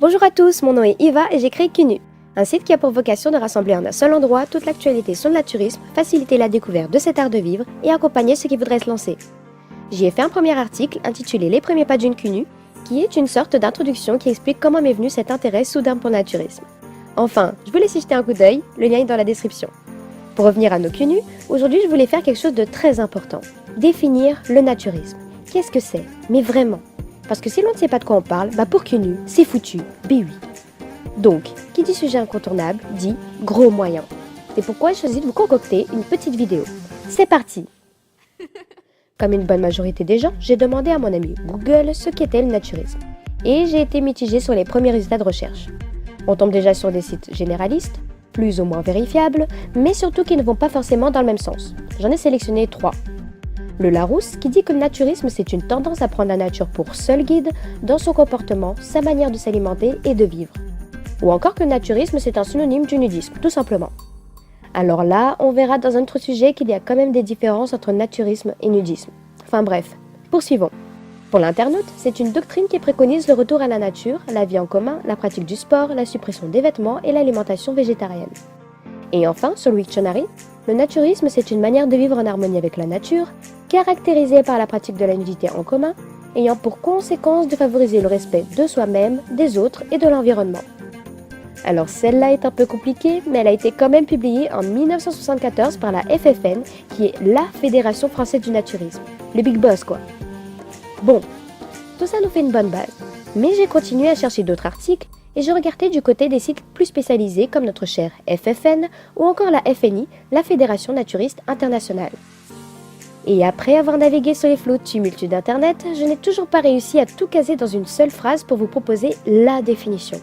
Bonjour à tous, mon nom est Iva et j'ai créé QNU, un site qui a pour vocation de rassembler en un seul endroit toute l'actualité sur le naturisme, faciliter la découverte de cet art de vivre et accompagner ceux qui voudraient se lancer. J'y ai fait un premier article intitulé Les premiers pas d'une QNU, qui est une sorte d'introduction qui explique comment m'est venu cet intérêt soudain pour le naturisme. Enfin, je vous laisse y jeter un coup d'œil, le lien est dans la description. Pour revenir à nos QNU, aujourd'hui je voulais faire quelque chose de très important, définir le naturisme. Qu'est-ce que c'est? Mais vraiment. Parce que si l'on ne sait pas de quoi on parle, pour QNU, c'est foutu, oui. Donc, qui dit sujet incontournable, dit gros moyen. C'est pourquoi j'ai choisi de vous concocter une petite vidéo. C'est parti! Comme une bonne majorité des gens, j'ai demandé à mon ami Google ce qu'était le naturisme. Et j'ai été mitigée sur les premiers résultats de recherche. On tombe déjà sur des sites généralistes, plus ou moins vérifiables, mais surtout qui ne vont pas forcément dans le même sens. J'en ai sélectionné 3. Le Larousse, qui dit que le naturisme c'est une tendance à prendre la nature pour seul guide dans son comportement, sa manière de s'alimenter et de vivre. Ou encore que le naturisme c'est un synonyme du nudisme, tout simplement. Alors là, on verra dans un autre sujet qu'il y a quand même des différences entre naturisme et nudisme. Enfin bref, poursuivons. Pour l'internaute, c'est une doctrine qui préconise le retour à la nature, la vie en commun, la pratique du sport, la suppression des vêtements et l'alimentation végétarienne. Et enfin, sur le Wiktionary, le naturisme c'est une manière de vivre en harmonie avec la nature, caractérisée par la pratique de la nudité en commun, ayant pour conséquence de favoriser le respect de soi-même, des autres et de l'environnement. Alors celle-là est un peu compliquée, mais elle a été quand même publiée en 1974 par la FFN, qui est la Fédération Française du Naturisme. Le Big Boss quoi. Bon, tout ça nous fait une bonne base, mais j'ai continué à chercher d'autres articles et je regardais du côté des sites plus spécialisés comme notre chère FFN ou encore la FNI, la Fédération Naturiste Internationale. Et après avoir navigué sur les flots tumultueux d'Internet, je n'ai toujours pas réussi à tout caser dans une seule phrase pour vous proposer la définition.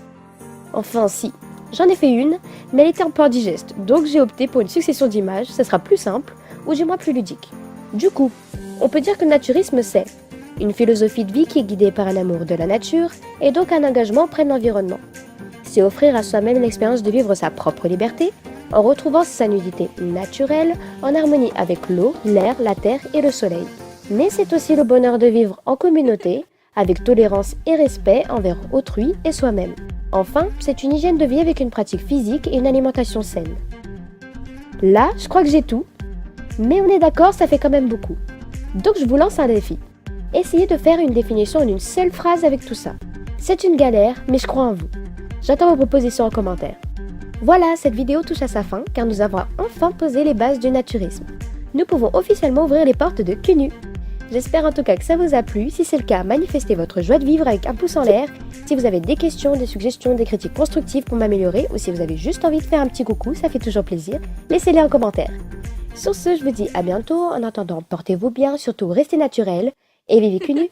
Enfin si, j'en ai fait une, mais elle était un peu indigeste, donc j'ai opté pour une succession d'images, ça sera plus simple, ou du moins plus ludique. Du coup, on peut dire que le naturisme c'est une philosophie de vie qui est guidée par un amour de la nature et donc un engagement auprès de l'environnement. C'est offrir à soi-même l'expérience de vivre sa propre liberté, en retrouvant sa nudité naturelle, en harmonie avec l'eau, l'air, la terre et le soleil. Mais c'est aussi le bonheur de vivre en communauté, avec tolérance et respect envers autrui et soi-même. Enfin, c'est une hygiène de vie avec une pratique physique et une alimentation saine. Là, je crois que j'ai tout, mais on est d'accord, ça fait quand même beaucoup. Donc je vous lance un défi. Essayez de faire une définition en une seule phrase avec tout ça. C'est une galère, mais je crois en vous. J'attends vos propositions en commentaire. Voilà, cette vidéo touche à sa fin car nous avons enfin posé les bases du naturisme. Nous pouvons officiellement ouvrir les portes de QNU. J'espère en tout cas que ça vous a plu. Si c'est le cas, manifestez votre joie de vivre avec un pouce en l'air. Si vous avez des questions, des suggestions, des critiques constructives pour m'améliorer ou si vous avez juste envie de faire un petit coucou, ça fait toujours plaisir, laissez-les en commentaire. Sur ce, je vous dis à bientôt. En attendant, portez-vous bien, surtout restez naturel et vivez QNU.